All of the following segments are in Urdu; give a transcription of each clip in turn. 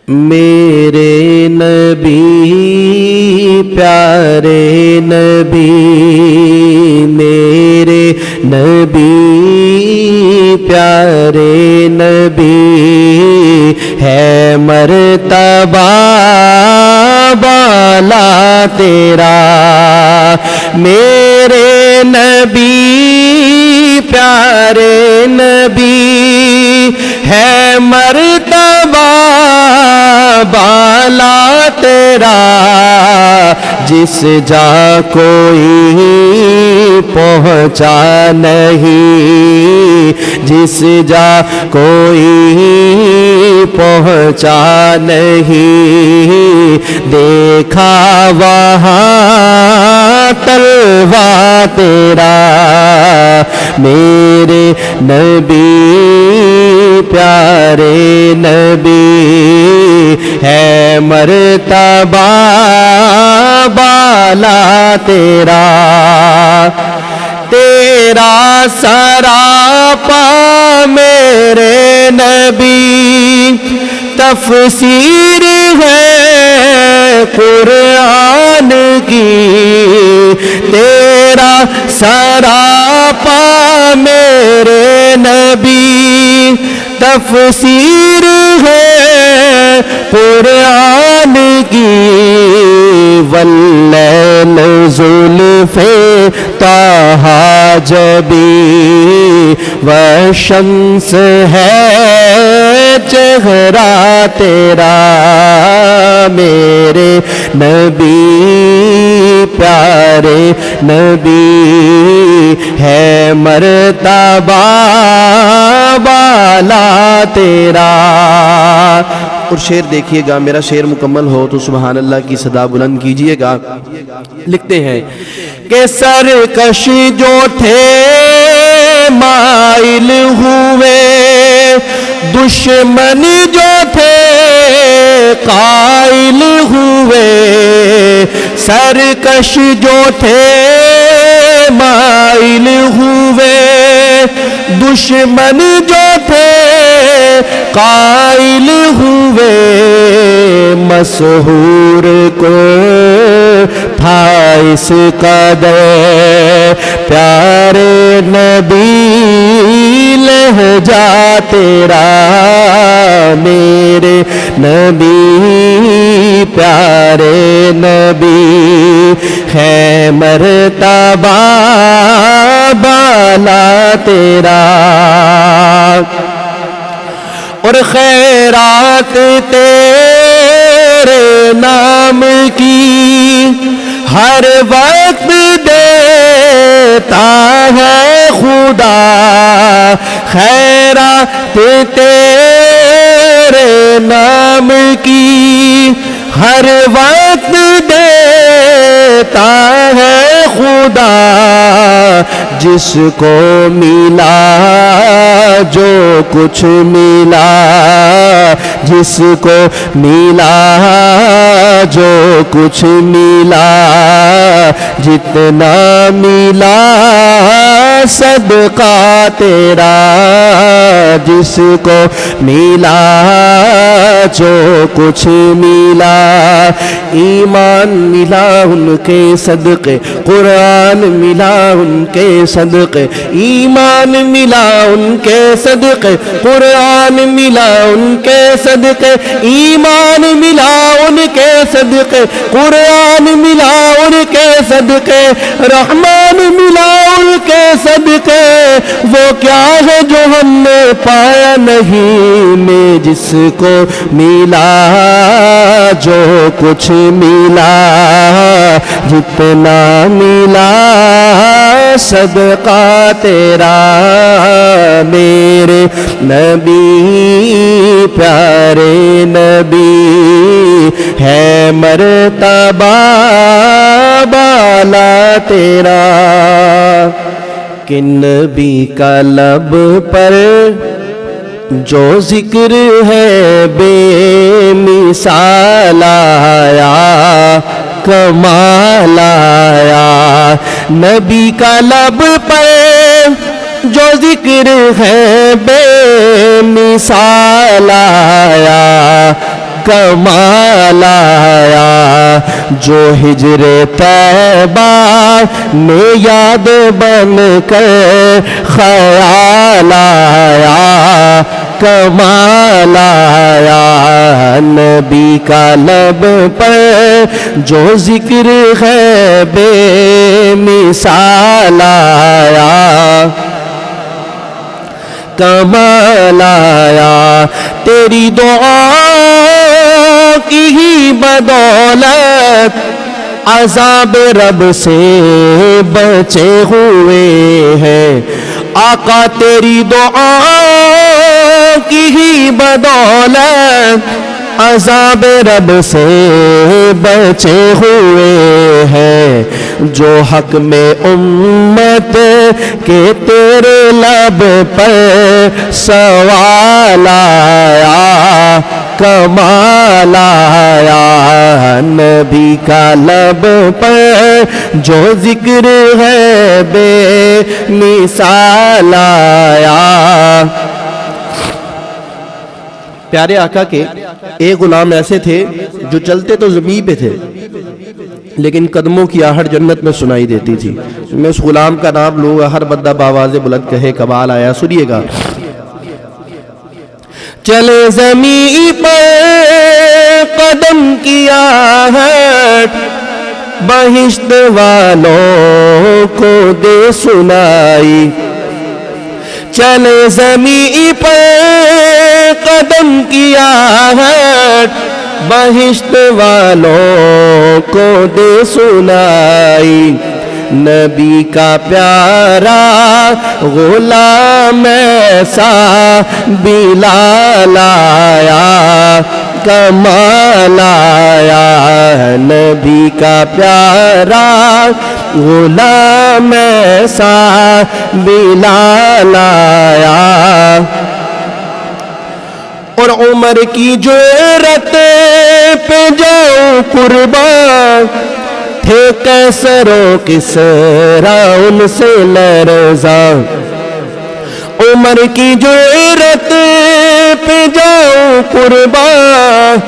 میرے نبی پیارے نبی، میرے نبی پیارے نبی، ہے مرتبہ بالا تیرا۔ میرے نبی پیارے نبی، ہے مرتبہ بالا تیرا، جس جا کوئی پہنچا نہیں، جس جا کوئی پہنچا نہیں، دیکھا وہاں تلوا تیرا۔ میرے نبی پیارے نبی، ہے مرتبہ بالا تیرا۔ تیرا سراپا میرے نبی، تفسیر ہے قرآن کی۔ تیرا سراپا میرے نبی، تفسیر ہے قرآن کی۔ واللیل زلف طہ جبی، والشمس ہے چہرہ تیرا۔ میرے نبی پیارے نبی، ہے مرتبہ بالا تیرا۔ اور شعر دیکھیے گا، میرا شعر مکمل ہو تو سبحان اللہ کی صدا بلند کیجئے گا۔ لکھتے ہیں کہ سرکش جو تھے مائل ہوئے، دشمن جو تھے قائل ہوئے۔ سرکش جو تھے مائل ہوئے، دشمن جو تھے قائل ہوئے۔ مسحور کو تھا اس قدر پیارے نبی لہجہ تیرا۔ میرے نبی پیارے نبی، ہے مرتبہ بالا تیرا۔ اور خیرات تیرے نام کی ہر وقت دیتا ہے خدا۔ خیرات تیرے نام کی ہر وقت دیتا ہے خدا۔ جس کو ملا جو کچھ ملا، جس کو ملا جو کچھ ملا، جتنا ملا صدقہ تیرا۔ جس کو ملا جو کچھ ملا، ایمان ملا ان کے صدقے، قرآن ملا ان کے صدقے، ایمان ملا ان کے صدقے، قرآن ملا ان کے صدقے، ایمان ملا ان کے صدقے، قرآن ملا ان کے صدقے، رحمان ملا ان کے صدقے۔ وہ کیا ہے جو ہم نے پایا نہیں، میں جس کو ملا جو کچھ ملا، جتنا ملا صدقہ تیرا۔ میرے نبی پیارے نبی، ہے مرتبہ بالا تیرا۔ کہ نبی کا لب پر جو ذکر ہے بے مثال آیا، کمال آیا۔ نبی کا لب پر جو ذکر ہے بے مثال آیا، کمال آیا، جو ہجر طیبہ میں یاد بن کر خیال آیا، کمال آیا، نبی کا لب پر جو ذکر ہے بے مثال آیا، کمال آیا، تیری دعا کی ہی بدولت عذاب رب سے بچے ہوئے ہیں، آقا تیری دعا کی ہی بدولت عذاب رب سے بچے ہوئے ہیں، جو حق میں امت کے تیرے لب پر سوال آیا، کمال آیا، نبی کا لب پر جو ذکر ہے بے مثال آیا۔ پیارے آقا کے ایک غلام ایسے تھے جو چلتے تو زمین پہ تھے لیکن قدموں کی آہٹ جنت میں سنائی دیتی تھی۔ میں اس غلام کا نام لوں گا، ہر بندہ باواز بلند کہے کمال آیا۔ سنیے گا، چلے زمین پر قدم کی آہٹ، بہشت والوں کو دے سنائی، چلے زمین پر قدم کی آہٹ، بہشت والوں کو دے سنائی، نبی کا پیارا غلام ایسا بلال آیا، کمال آیا، نبی کا پیارا غلام ایسا بلال آیا، اور عمر کی جرأت پہ جاؤں قربان، تھے قیصر و کسریٰ ان سے لرزاں، عمر کی جرأت پہ جاؤں قربان،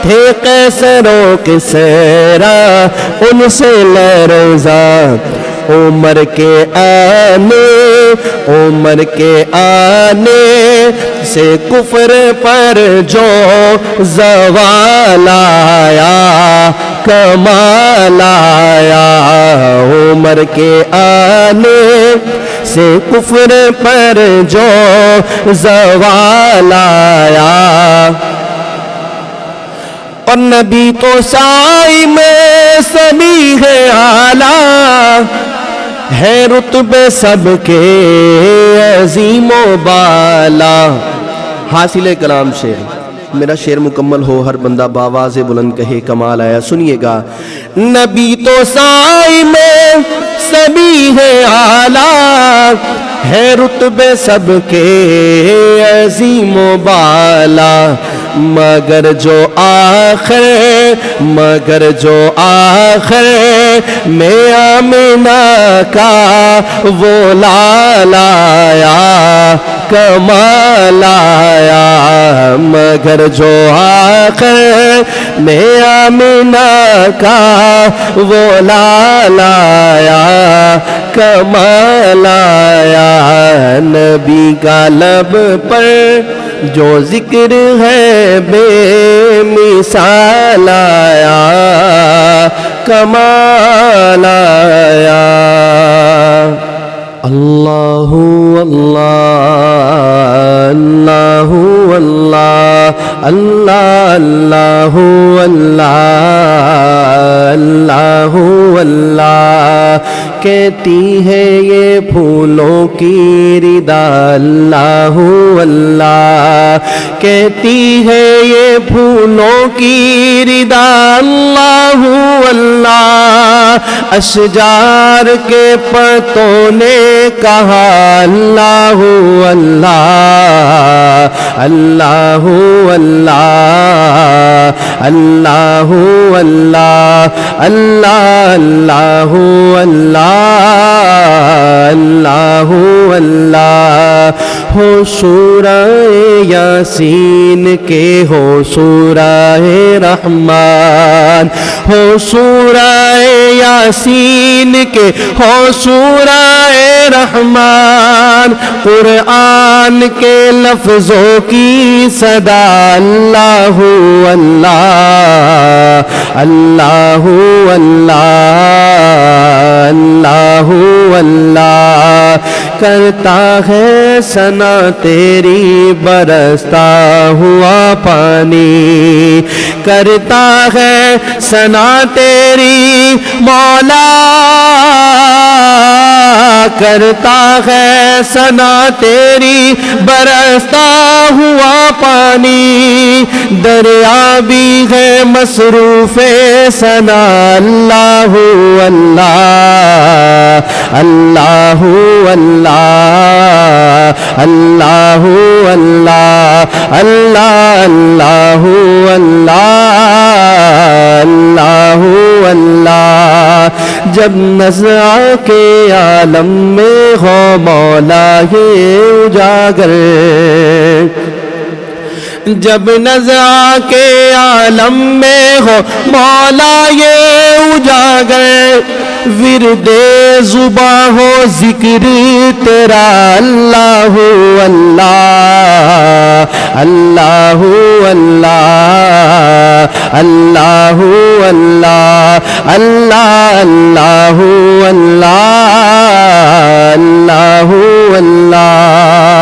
تھے قیصر و کسریٰ ان سے لرزاں، عمر کے آنے سے کفر پر جو زوال آیا، کمال آیا، عمر کے آنے سے کفر پر جو زوال آیا، اور نبی تو سائی میں سبھی ہے اعلیٰ، ہے رتبے سب کے عظیم و بالا۔ حاصل کلام شعر، میرا شعر مکمل ہو، ہر بندہ باواز بلند کہے کمال آیا۔ سنیے گا، نبی تو سائی میں سبھی ہے اعلیٰ، ہے رتبے سب کے عظیم و بالا، مگر جو آخر میں آمنہ کا وہ لال آیا، کمال آیا، مگر جو آخر میں آمنہ کا وہ لال آیا، کمال آیا، نبی کا لب پر جو ذکر ہے بے مثال آیا، کمال آیا۔ اللہ اللہ اللہ اللہ اللہ اللہ اللہ اللہ، کہتی ہے یہ پھولوں کی ردا، اللہ اللہ، کہتی ہے یہ پھولوں کی ردا، اللہ اللہ، اشجار کے پتوں نے کہا، اللہ اللہ اللہ اللہ اللہ اللہ اللہ اللہ اللہ اللہ اللہ، ہو سورہ یاسین کے، ہو سورہ رحمان، ہو سورہ یاسین کے، ہو سورہ رحمان، قرآن کے لفظوں کی صدا اللہ اللہ اللہ اللہ اللہ اللہ کرتا ہے ثنا تیری برستا ہوا پانی، کرتا ہے ثنا تیری مولا، کرتا ہے ثنا تیری برستا ہوا پانی، دریا بھی ہے مصروف ثنا اللہ اللہ اللہ اللہ اللہ اللہ اللہ اللہ اللہ اللہ جب نزع کے عالم میں ہو مولا یہ اجاگر، جب نزع کے عالم میں ہو مولا یہ اجاگر، ورد زباں ہو ذکر تیرا اللہ اللہ اللہ اللہ اللہ اللہ اللہ اللہ اللہ اللہ اللہ